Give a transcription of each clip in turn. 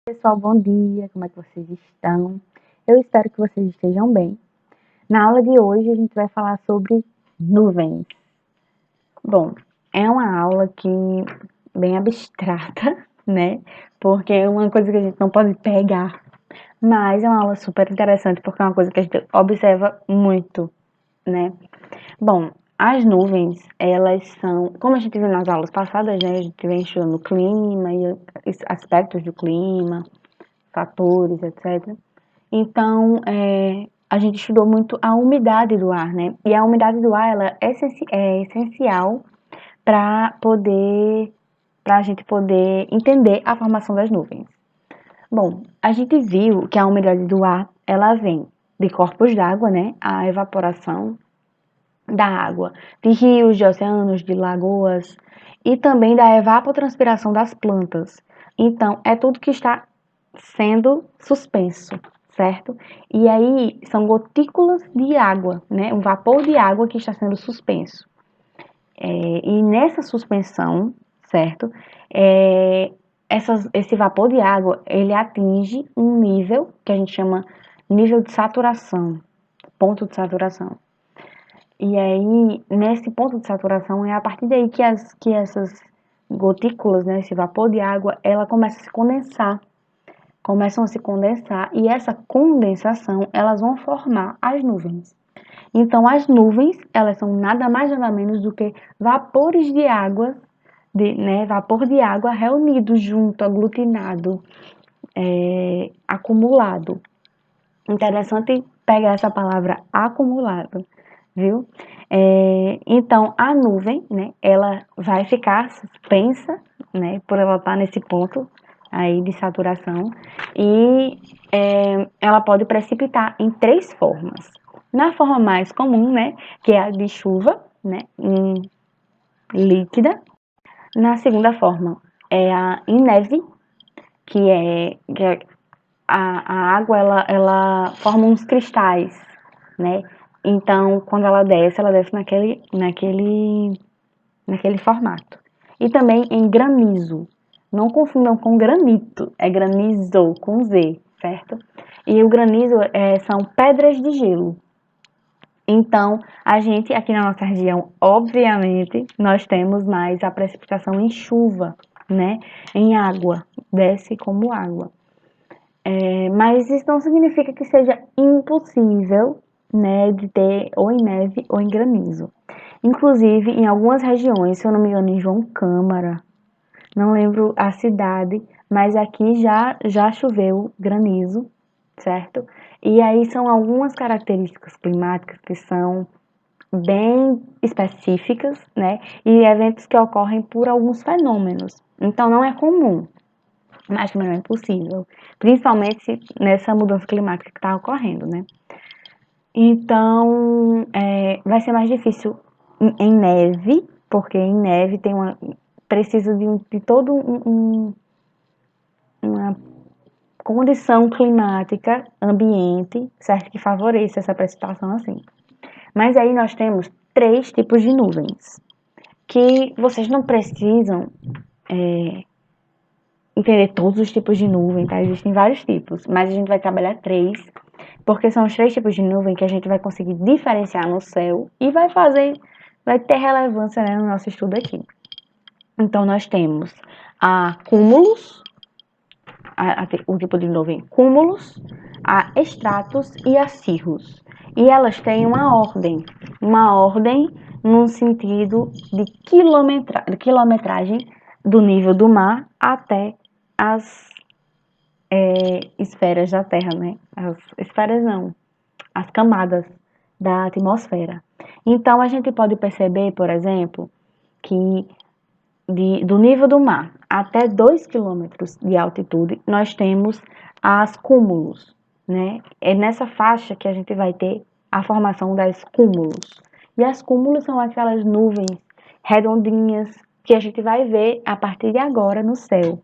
Pessoal, bom dia, como é que vocês estão? Eu espero que vocês estejam bem. Na aula de hoje a gente vai falar sobre nuvens. Bom, é uma aula que bem abstrata, né? Porque é uma coisa que a gente não pode pegar, mas é uma aula super interessante porque é uma coisa que a gente observa muito, né? Bom, as nuvens, elas são, como a gente viu nas aulas passadas, né? A gente vem estudando o clima e aspectos do clima, fatores, etc. Então, a gente estudou muito a umidade do ar, né? E a umidade do ar, ela é essencial para a gente poder entender a formação das nuvens. Bom, a gente viu que a umidade do ar, ela vem de corpos d'água, né? A evaporação da água, de rios, de oceanos, de lagoas, e também da evapotranspiração das plantas. Então, é tudo que está sendo suspenso, certo? E aí são gotículas de água, né? Um vapor de água que está sendo suspenso. E nessa suspensão, certo? Esse vapor de água, ele atinge um nível que a gente chama nível de saturação, ponto de saturação. E aí, nesse ponto de saturação, é a partir daí que essas gotículas, né, esse vapor de água, ela começa a se condensar. Começam a se condensar e essa condensação, elas vão formar as nuvens. Então, as nuvens, elas são nada mais nada menos do que vapores de água, vapor de água reunido junto, aglutinado, acumulado. Interessante pegar essa palavra acumulado, viu? Então, a nuvem, né, ela vai ficar suspensa, né, por ela estar nesse ponto aí de saturação, e ela pode precipitar em três formas. Na forma mais comum, né, que é a de chuva, né, líquida. Na segunda forma, é em neve, que é a água ela forma uns cristais, né? Então, quando ela desce naquele formato. E também em granizo. Não confundam com granito, é granizo com Z, certo? E o granizo são pedras de gelo. Então, a gente aqui na nossa região, obviamente, nós temos mais a precipitação em chuva, né? Em água, desce como água. Mas isso não significa que seja impossível, né, de ter ou em neve ou em granizo. Inclusive, em algumas regiões, se eu não me engano, em João Câmara, não lembro a cidade, mas aqui já choveu granizo, certo? E aí são algumas características climáticas que são bem específicas, né? E eventos que ocorrem por alguns fenômenos. Então não é comum, mas também não é impossível, principalmente nessa mudança climática que está ocorrendo, né? Então, vai ser mais difícil em neve, porque em neve precisa de todo uma condição climática, ambiente, certo? Que favoreça essa precipitação assim. Mas aí nós temos três tipos de nuvens, que vocês não precisam entender todos os tipos de nuvem, tá? Existem vários tipos, mas a gente vai trabalhar três, porque são os três tipos de nuvem que a gente vai conseguir diferenciar no céu e vai ter relevância, né, no nosso estudo aqui. Então, nós temos a cúmulos, o tipo de nuvem cúmulos, a estratos e a cirrus. E elas têm uma ordem no sentido de quilometragem do nível do mar até as esferas da Terra, né? As esferas não, as camadas da atmosfera. Então, a gente pode perceber, por exemplo, que do nível do mar até 2 quilômetros de altitude, nós temos as cúmulos, né? É nessa faixa que a gente vai ter a formação das cúmulos. E as cúmulos são aquelas nuvens redondinhas que a gente vai ver a partir de agora no céu.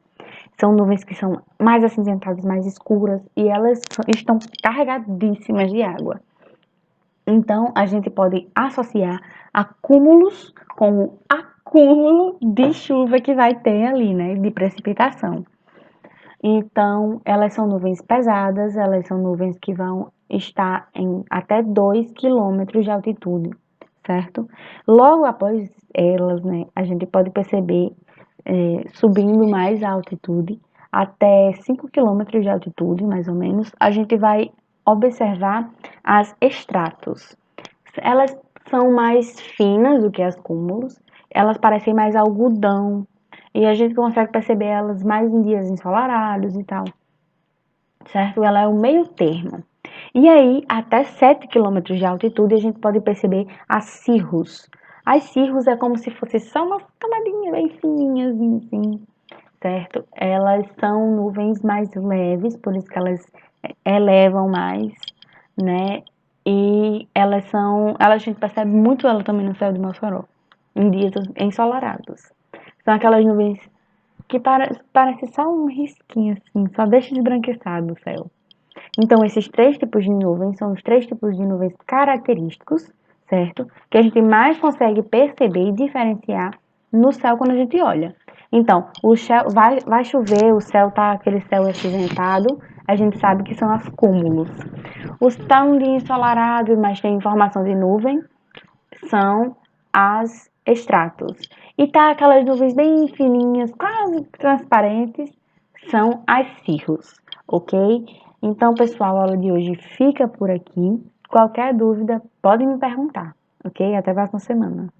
São nuvens que são mais acinzentadas, mais escuras, e elas estão carregadíssimas de água. Então, a gente pode associar acúmulos com o acúmulo de chuva que vai ter ali, né, de precipitação. Então, elas são nuvens pesadas, elas são nuvens que vão estar em até 2 quilômetros de altitude, certo? Logo após elas, né, a gente pode perceber, subindo mais a altitude, até 5 quilômetros de altitude, mais ou menos, a gente vai observar as estratos. Elas são mais finas do que as cúmulos, elas parecem mais algodão, e a gente consegue perceber elas mais em dias ensolarados e tal, certo? Ela é o meio termo. E aí, até 7 quilômetros de altitude, a gente pode perceber as cirrus. As cirrus é como se fosse só uma camadinha bem fininhas, assim, certo? Elas são nuvens mais leves, por isso que elas elevam mais, né? E a gente percebe muito ela também no céu de Mossoró, em dias ensolarados. São aquelas nuvens que parece só um risquinho assim, só deixa esbranquiçado o céu. Então, esses três tipos de nuvens são os três tipos de nuvens característicos, certo? Que a gente mais consegue perceber e diferenciar no céu quando a gente olha. Então, o céu vai chover, o céu tá aquele céu acinzentado, a gente sabe que são as cúmulos. Os tão de ensolarado, mas tem informação de nuvem, são as estratos. E tá aquelas nuvens bem fininhas, quase transparentes, são as cirros, ok? Então, pessoal, a aula de hoje fica por aqui. Qualquer dúvida, pode me perguntar, ok? Até a próxima semana.